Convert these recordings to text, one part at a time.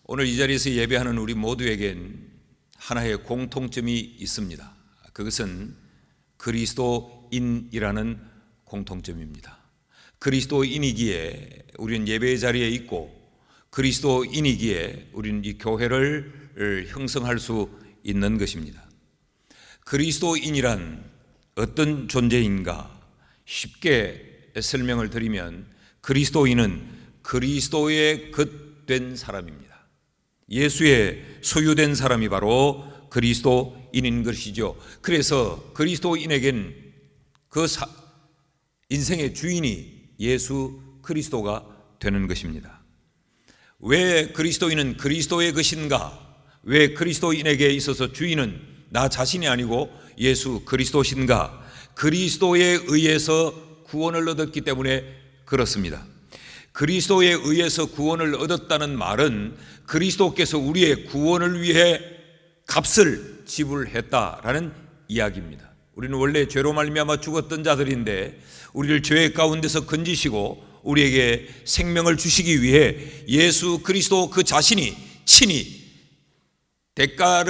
오늘 이 자리에서 예배하는 우리 모두에겐 하나의 공통점이 있습니다. 그것은 그리스도인이라는 공통점입니다. 그리스도인이기에 우리는 예배의 자리에 있고, 그리스도인이기에 우리는 이 교회를 형성할 수 있는 것입니다. 그리스도인이란 어떤 존재인가? 쉽게 설명을 드리면 그리스도인은 그리스도의 겉된 사람입니다. 예수의 소유된 사람이 바로 그리스도인인 것이죠. 그래서 그리스도인에겐 인생의 주인이 예수 그리스도가 되는 것입니다. 왜 그리스도인은 그리스도의 것인가? 왜 그리스도인에게 있어서 주인은 나 자신이 아니고 예수 그리스도신가? 그리스도에 의해서 구원을 얻었기 때문에 그렇습니다. 그리스도에 의해서 구원을 얻었다는 말은 그리스도께서 우리의 구원을 위해 값을 지불했다라는 이야기입니다. 우리는 원래 죄로 말미암아 죽었던 자들인데 우리를 죄 가운데서 건지시고 우리에게 생명을 주시기 위해 예수 그리스도 그 자신이 친히 대가가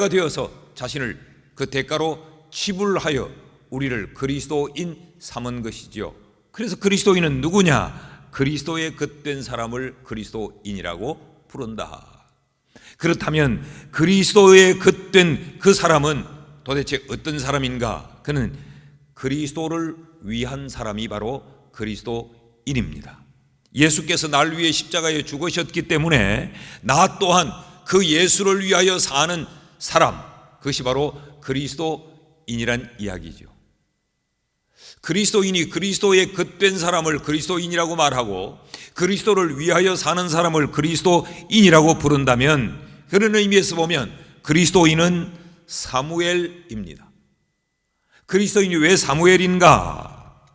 되어서 자신을 그 대가로 지불하여 우리를 그리스도인 삼은 것이죠. 그래서 그리스도인은 누구냐? 그리스도의 겉된 사람을 그리스도인이라고 부른다. 그렇다면 그리스도의 겉된 그 사람은 도대체 어떤 사람인가? 그는 그리스도를 위한 사람이 바로 그리스도인입니다. 예수께서 날 위해 십자가에 죽으셨기 때문에 나 또한 그 예수를 위하여 사는 사람, 그것이 바로 그리스도인이란 이야기죠. 그리스도인이 그리스도의 겉된 사람을 그리스도인이라고 말하고 그리스도를 위하여 사는 사람을 그리스도인이라고 부른다면, 그런 의미에서 보면 그리스도인은 사무엘입니다. 그리스도인이 왜 사무엘인가?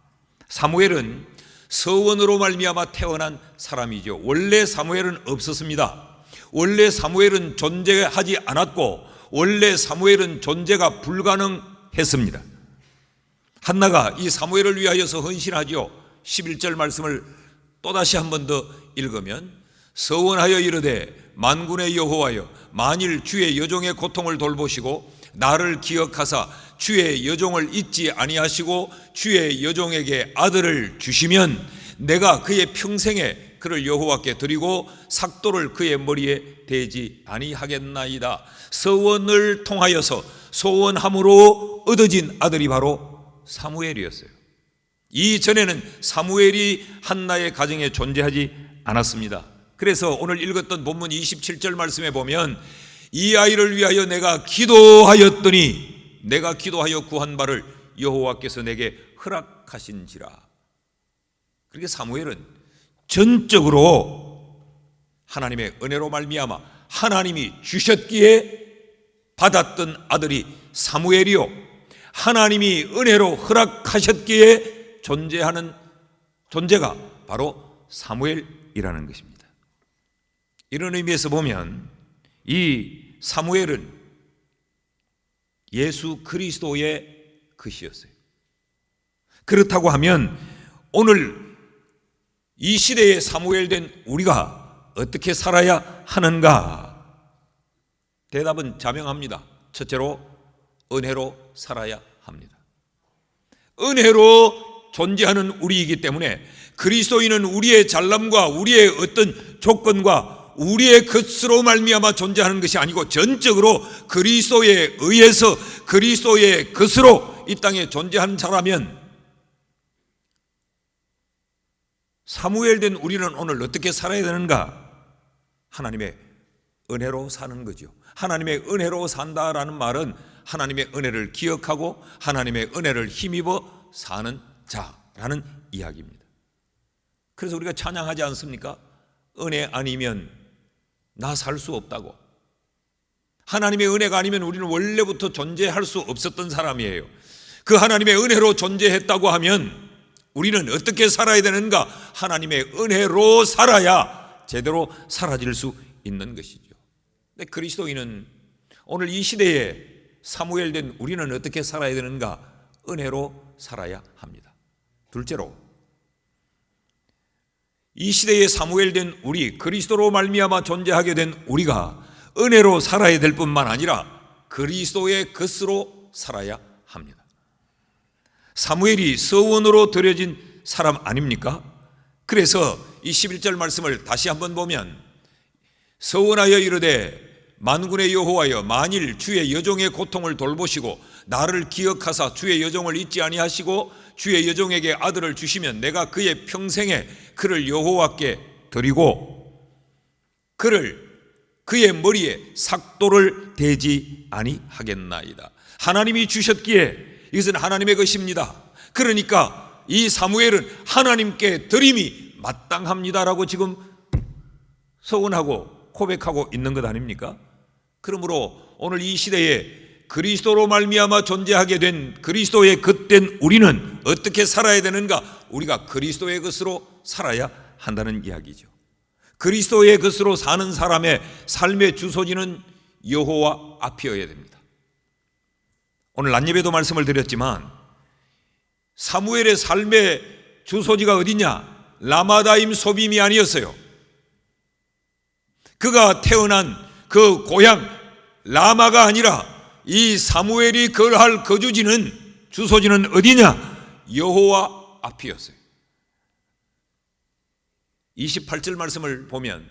사무엘은 서원으로 말미암아 태어난 사람이죠. 원래 사무엘은 없었습니다. 원래 사무엘은 존재하지 않았고 원래 사무엘은 존재가 불가능했습니다. 한나가 이 사무엘을 위하여서 헌신하죠. 11절 말씀을 또다시 한 번 더 읽으면, 서원하여 이르되 만군의 여호와여, 만일 주의 여종의 고통을 돌보시고 나를 기억하사 주의 여종을 잊지 아니하시고 주의 여종에게 아들을 주시면 내가 그의 평생에 그를 여호와께 드리고 삭도를 그의 머리에 대지 아니하겠나이다. 서원을 통하여서 소원함으로 얻어진 아들이 바로 사무엘이었어요. 이전에는 사무엘이 한나의 가정에 존재하지 않았습니다. 그래서 오늘 읽었던 본문 27절 말씀에 보면, 이 아이를 위하여 내가 기도하였더니 내가 기도하여 구한 바를 여호와께서 내게 허락하신지라. 그렇게 사무엘은 전적으로 하나님의 은혜로 말미암아 하나님이 주셨기에 받았던 아들이 사무엘이요, 하나님이 은혜로 허락하셨기에 존재하는 존재가 바로 사무엘이라는 것입니다. 이런 의미에서 보면 이 사무엘은 예수 그리스도의 것이었어요. 그렇다고 하면 오늘 이 시대에 사무엘된 우리가 어떻게 살아야 하는가? 대답은 자명합니다. 첫째로 은혜로 살아야 합니다. 은혜로 존재하는 우리이기 때문에 그리스도인은 우리의 잘남과 우리의 어떤 조건과 우리의 것으로 말미암아 존재하는 것이 아니고 전적으로 그리스도에 의해서 그리스도의 것으로 이 땅에 존재하는 자라면, 사무엘된 우리는 오늘 어떻게 살아야 되는가? 하나님의 은혜로 사는 거죠. 하나님의 은혜로 산다라는 말은 하나님의 은혜를 기억하고 하나님의 은혜를 힘입어 사는 자라는 이야기입니다. 그래서 우리가 찬양하지 않습니까? 은혜 아니면 나 살 수 없다고. 하나님의 은혜가 아니면 우리는 원래부터 존재할 수 없었던 사람이에요. 그 하나님의 은혜로 존재했다고 하면 우리는 어떻게 살아야 되는가? 하나님의 은혜로 살아야 제대로 사라질 수 있는 것이죠. 근데 그리스도인은 오늘 이 시대에 사무엘된 우리는 어떻게 살아야 되는가? 은혜로 살아야 합니다. 둘째로 이 시대에 사무엘 된 우리, 그리스도로 말미암아 존재하게 된 우리가 은혜로 살아야 될 뿐만 아니라 그리스도의 것으로 살아야 합니다. 사무엘이 서원으로 드려진 사람 아닙니까? 그래서 이 11절 말씀을 다시 한번 보면 서원하여 이르되 만군의 여호와여, 만일 주의 여종의 고통을 돌보시고 나를 기억하사 주의 여종을 잊지 아니하시고 주의 여종에게 아들을 주시면 내가 그의 평생에 그를 여호와께 드리고 그의 머리에 삭도를 대지 아니하겠나이다. 하나님이 주셨기에 이것은 하나님의 것입니다. 그러니까 이 사무엘은 하나님께 드림이 마땅합니다라고 지금 서원하고 고백하고 있는 것 아닙니까? 그러므로 오늘 이 시대에 그리스도로 말미암아 존재하게 된 그리스도의 것된 우리는 어떻게 살아야 되는가? 우리가 그리스도의 것으로 살아야 한다는 이야기죠. 그리스도의 것으로 사는 사람의 삶의 주소지는 여호와 앞이어야 됩니다. 오늘 낮예배도 말씀을 드렸지만 사무엘의 삶의 주소지가 어디냐? 라마다임 소빔이 아니었어요. 그가 태어난 그 고향 라마가 아니라 이 사무엘이 거할 거주지는, 주소지는 어디냐? 여호와 앞이었어요. 28절 말씀을 보면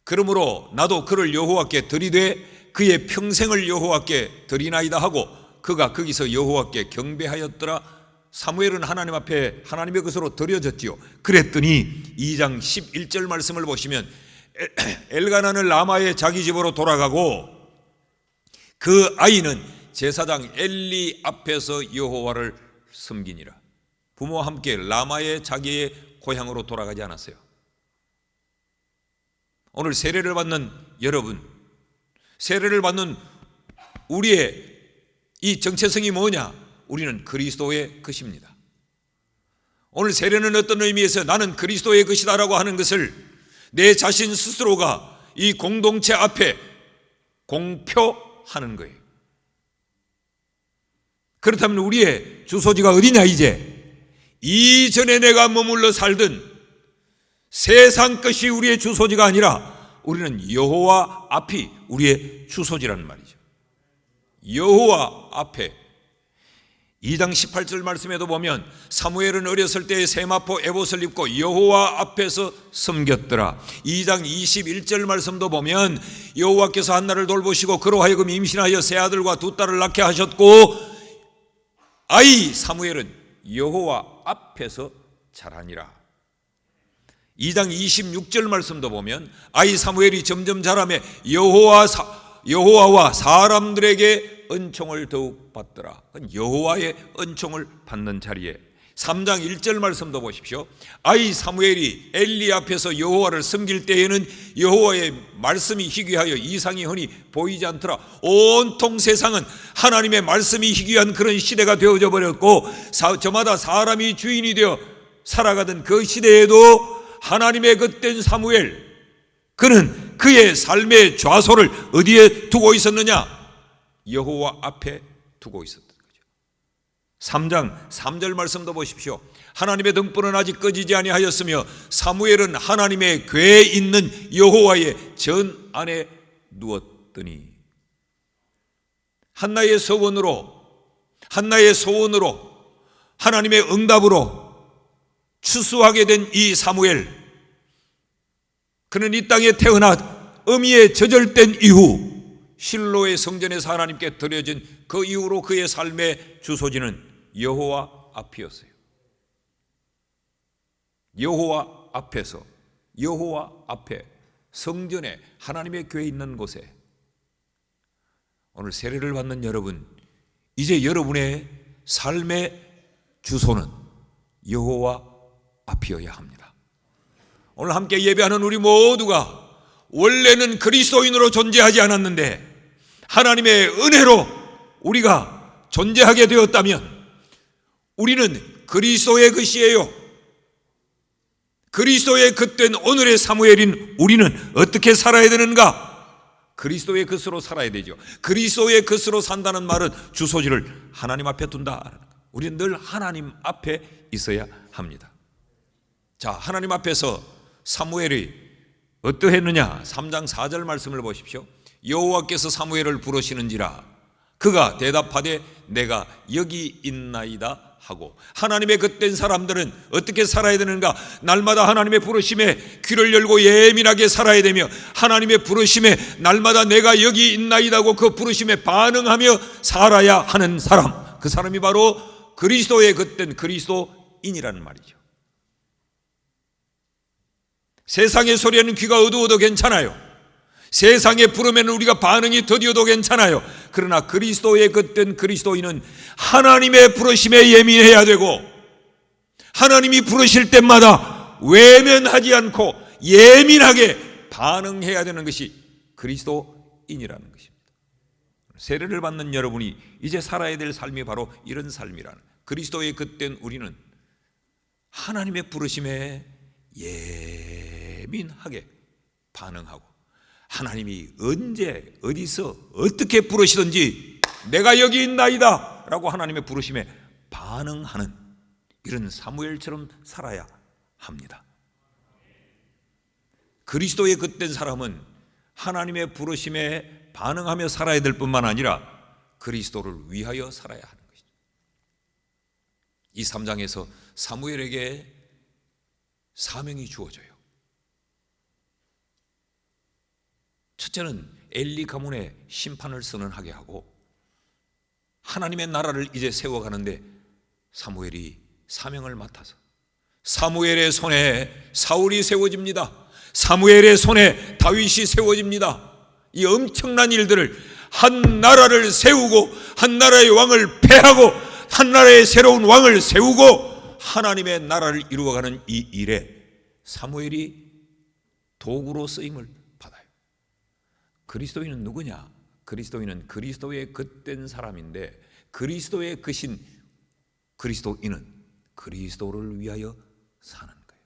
그러므로 나도 그를 여호와께 드리되 그의 평생을 여호와께 드리나이다 하고 그가 거기서 여호와께 경배하였더라. 사무엘은 하나님 앞에 하나님의 것으로 드려졌지요. 그랬더니 2장 11절 말씀을 보시면 엘가나는 라마의 자기 집으로 돌아가고 그 아이는 제사장 엘리 앞에서 여호와를 섬기니라. 부모와 함께 라마의 자기의 고향으로 돌아가지 않았어요. 오늘 세례를 받는 여러분, 세례를 받는 우리의 이 정체성이 뭐냐? 우리는 그리스도의 것입니다. 오늘 세례는 어떤 의미에서 나는 그리스도의 것이다라고 하는 것을 내 자신 스스로가 이 공동체 앞에 공표하는 거예요. 그렇다면 우리의 주소지가 어디냐? 이제 이전에 내가 머물러 살던 세상 것이 우리의 주소지가 아니라 우리는 여호와 앞이 우리의 주소지라는 말이죠. 여호와 앞에 2장 18절 말씀에도 보면 사무엘은 어렸을 때에 세마포 에봇을 입고 여호와 앞에서 섬겼더라. 2장 21절 말씀도 보면 여호와께서 한나를 돌보시고 그로 하여금 임신하여 세 아들과 두 딸을 낳게 하셨고 아이 사무엘은 여호와 앞에서 자라니라. 2장 26절 말씀도 보면 아이 사무엘이 점점 자라매 여호와와 사람들에게 은총을 더욱 받더라. 여호와의 은총을 받는 자리에 3장 1절 말씀도 보십시오. 아이 사무엘이 엘리 앞에서 여호와를 섬길 때에는 여호와의 말씀이 희귀하여 이상이 흔히 보이지 않더라. 온통 세상은 하나님의 말씀이 희귀한 그런 시대가 되어져 버렸고 저마다 사람이 주인이 되어 살아가던 그 시대에도 하나님의 것된 사무엘, 그는 그의 삶의 좌소를 어디에 두고 있었느냐? 여호와 앞에 두고 있었던 거죠. 3장 3절 말씀도 보십시오. 하나님의 등불은 아직 꺼지지 아니하였으며 사무엘은 하나님의 궤에 있는 여호와의 전 안에 누웠더니. 한나의 소원으로 하나님의 응답으로 추수하게 된 이 사무엘, 그는 이 땅에 태어나 어미에 저절된 이후 실로의 성전에서 하나님께 드려진 그 이후로 그의 삶의 주소지는 여호와 앞이었어요. 여호와 앞에서, 여호와 앞에, 성전에, 하나님의 교회에 있는 곳에. 오늘 세례를 받는 여러분, 이제 여러분의 삶의 주소는 여호와 앞이어야 합니다. 오늘 함께 예배하는 우리 모두가 원래는 그리스도인으로 존재하지 않았는데 하나님의 은혜로 우리가 존재하게 되었다면 우리는 그리스도의 것이에요. 그리스도의 것된 오늘의 사무엘인 우리는 어떻게 살아야 되는가? 그리스도의 것으로 살아야 되죠. 그리스도의 것으로 산다는 말은 주소지를 하나님 앞에 둔다. 우리는 늘 하나님 앞에 있어야 합니다. 자, 하나님 앞에서 사무엘이 어떠했느냐? 3장 4절 말씀을 보십시오. 여호와께서 사무엘을 부르시는지라 그가 대답하되 내가 여기 있나이다 하고. 하나님의 그땐 사람들은 어떻게 살아야 되는가? 날마다 하나님의 부르심에 귀를 열고 예민하게 살아야 되며, 하나님의 부르심에 날마다 내가 여기 있나이다고 그 부르심에 반응하며 살아야 하는 사람, 그 사람이 바로 그리스도의 그땐 그리스도인이라는 말이죠. 세상의 소리에는 귀가 어두워도 괜찮아요. 세상의 부름에는 우리가 반응이 더디어도 괜찮아요. 그러나 그리스도의 그땐 그리스도인은 하나님의 부르심에 예민해야 되고, 하나님이 부르실 때마다 외면하지 않고 예민하게 반응해야 되는 것이 그리스도인이라는 것입니다. 세례를 받는 여러분이 이제 살아야 될 삶이 바로 이런 삶이라는, 그리스도의 그땐 우리는 하나님의 부르심에 예민하게 반응하고, 하나님이 언제 어디서 어떻게 부르시든지 내가 여기 있나이다 라고 하나님의 부르심에 반응하는 이런 사무엘처럼 살아야 합니다. 그리스도의 그땐 사람은 하나님의 부르심에 반응하며 살아야 될 뿐만 아니라 그리스도를 위하여 살아야 하는 것이죠. 이 3장에서 사무엘에게 사명이 주어져요. 첫째는 엘리 가문의 심판을 선언하게 하고, 하나님의 나라를 이제 세워가는데 사무엘이 사명을 맡아서, 사무엘의 손에 사울이 세워집니다. 사무엘의 손에 다윗이 세워집니다. 이 엄청난 일들을, 한 나라를 세우고 한 나라의 왕을 패하고 한 나라의 새로운 왕을 세우고 하나님의 나라를 이루어가는 이 일에 사무엘이 도구로 쓰임을 받아요. 그리스도인은 누구냐? 그리스도인은 그리스도의 겉된 사람인데, 그리스도의 겉인 그리스도인은 그리스도를 위하여 사는 거예요.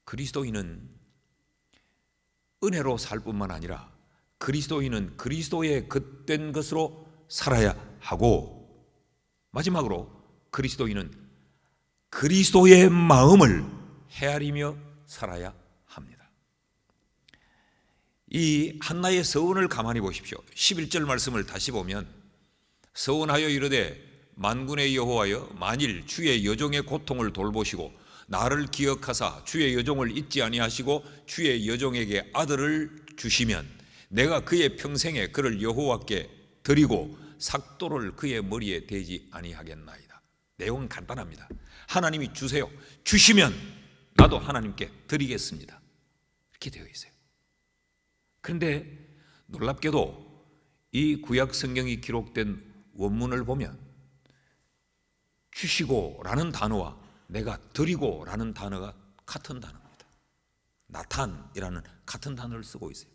그리스도인은 은혜로 살 뿐만 아니라 그리스도인은 그리스도의 겉된 것으로 살아야 하고, 마지막으로 그리스도인은 그리스도의 마음을 헤아리며 살아야 합니다. 이 한나의 서원을 가만히 보십시오. 11절 말씀을 다시 보면, 서원하여 이르되 만군의 여호와여, 만일 주의 여종의 고통을 돌보시고 나를 기억하사 주의 여종을 잊지 아니하시고 주의 여종에게 아들을 주시면 내가 그의 평생에 그를 여호와께 드리고 삭도를 그의 머리에 대지 아니하겠나이다. 내용은 간단합니다. 하나님이 주세요. 주시면 나도 하나님께 드리겠습니다. 이렇게 되어 있어요. 그런데 놀랍게도 이 구약 성경이 기록된 원문을 보면 주시고라는 단어와 내가 드리고라는 단어가 같은 단어입니다. 나탄이라는 같은 단어를 쓰고 있어요.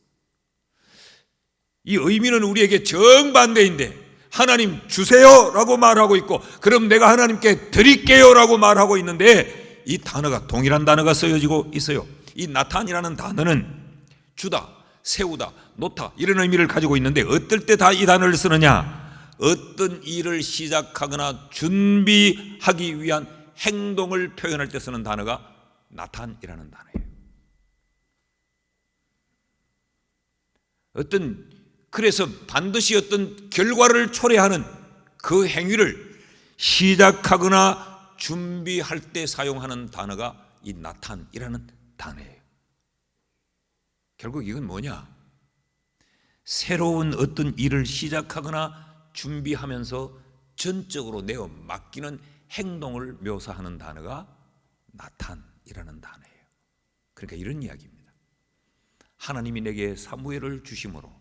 이 의미는 우리에게 정반대인데, 하나님 주세요라고 말하고 있고, 그럼 내가 하나님께 드릴게요라고 말하고 있는데, 이 단어가 동일한 단어가 쓰여지고 있어요. 이 나탄이라는 단어는 주다, 세우다, 놓다 이런 의미를 가지고 있는데, 어떨 때 다 이 단어를 쓰느냐? 어떤 일을 시작하거나 준비하기 위한 행동을 표현할 때 쓰는 단어가 나탄이라는 단어예요. 그래서 반드시 어떤 결과를 초래하는 그 행위를 시작하거나 준비할 때 사용하는 단어가 이 나탄이라는 단어예요. 결국 이건 뭐냐? 새로운 어떤 일을 시작하거나 준비하면서 전적으로 내어 맡기는 행동을 묘사하는 단어가 나탄이라는 단어예요. 그러니까 이런 이야기입니다. 하나님이 내게 사무엘을 주심으로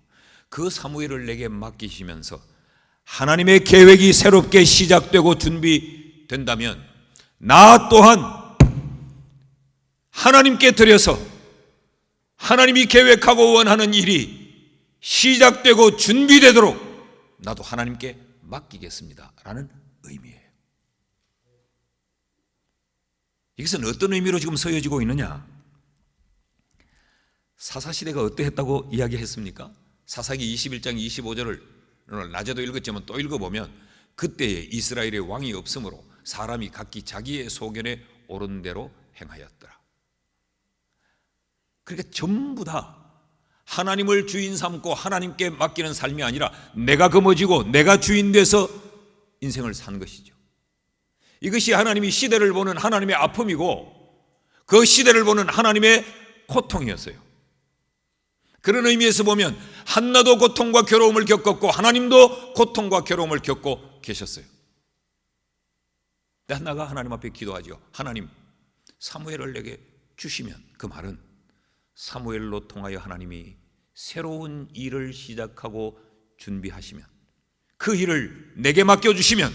그 사무엘을 내게 맡기시면서 하나님의 계획이 새롭게 시작되고 준비된다면 나 또한 하나님께 드려서 하나님이 계획하고 원하는 일이 시작되고 준비되도록 나도 하나님께 맡기겠습니다 라는 의미예요. 이것은 어떤 의미로 지금 쓰여지고 있느냐? 사사시대가 어떠했다고 이야기했습니까? 사사기 21장 25절을 오늘 낮에도 읽었지만 또 읽어보면, 그때에 이스라엘의 왕이 없으므로 사람이 각기 자기의 소견에 옳은 대로 행하였더라. 그러니까 전부 다 하나님을 주인 삼고 하나님께 맡기는 삶이 아니라 내가 거머쥐고 내가 주인 돼서 인생을 산 것이죠. 이것이 하나님이 시대를 보는 하나님의 아픔이고 그 시대를 보는 하나님의 고통이었어요. 그런 의미에서 보면 한나도 고통과 괴로움을 겪었고 하나님도 고통과 괴로움을 겪고 계셨어요. 근데 한나가 하나님 앞에 기도하죠. 하나님, 사무엘을 내게 주시면, 그 말은 사무엘로 통하여 하나님이 새로운 일을 시작하고 준비하시면, 그 일을 내게 맡겨주시면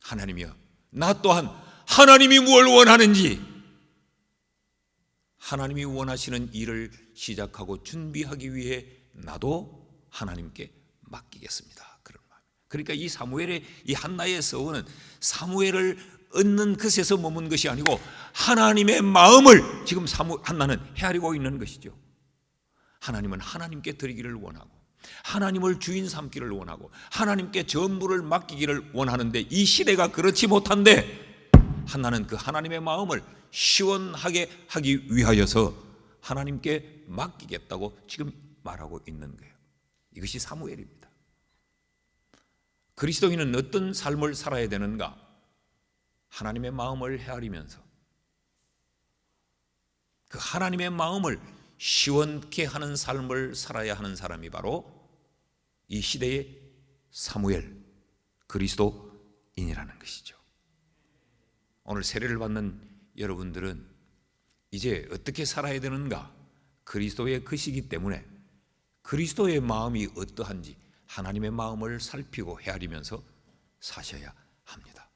하나님이여, 나 또한 하나님이 무엇을 원하는지, 하나님이 원하시는 일을 시작하고 준비하기 위해 나도 하나님께 맡기겠습니다. 그런 마음. 그러니까 이 사무엘의, 이 한나의 서원은 사무엘을 얻는 것에서 머문 것이 아니고 하나님의 마음을 지금 한나는 헤아리고 있는 것이죠. 하나님은 하나님께 드리기를 원하고 하나님을 주인 삼기를 원하고 하나님께 전부를 맡기기를 원하는데 이 시대가 그렇지 못한데 한나는 그 하나님의 마음을 시원하게 하기 위하여서 하나님께 맡기겠다고 지금 말하고 있는 거예요. 이것이 사무엘입니다. 그리스도인은 어떤 삶을 살아야 되는가? 하나님의 마음을 헤아리면서 그 하나님의 마음을 시원케 하는 삶을 살아야 하는 사람이 바로 이 시대의 사무엘, 그리스도인이라는 것이죠. 오늘 세례를 받는 여러분들은 이제 어떻게 살아야 되는가? 그리스도의 것이기 때문에 그리스도의 마음이 어떠한지 하나님의 마음을 살피고 헤아리면서 사셔야 합니다.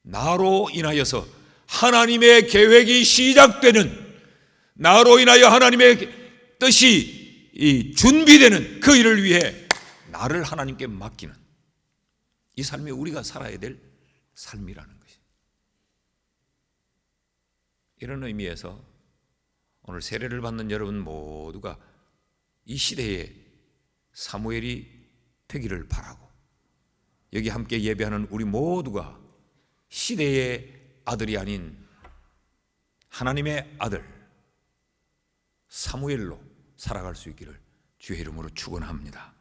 나로 인하여서 하나님의 계획이 시작되는, 나로 인하여 하나님의 뜻이 준비되는 그 일을 위해 나를 하나님께 맡기는 이 삶이 우리가 살아야 될 삶이라는 것이. 이런 의미에서 오늘 세례를 받는 여러분 모두가 이 시대에 사무엘이 되기를 바라고, 여기 함께 예배하는 우리 모두가 시대의 아들이 아닌 하나님의 아들 사무엘로 살아갈 수 있기를 주의 이름으로 축원합니다.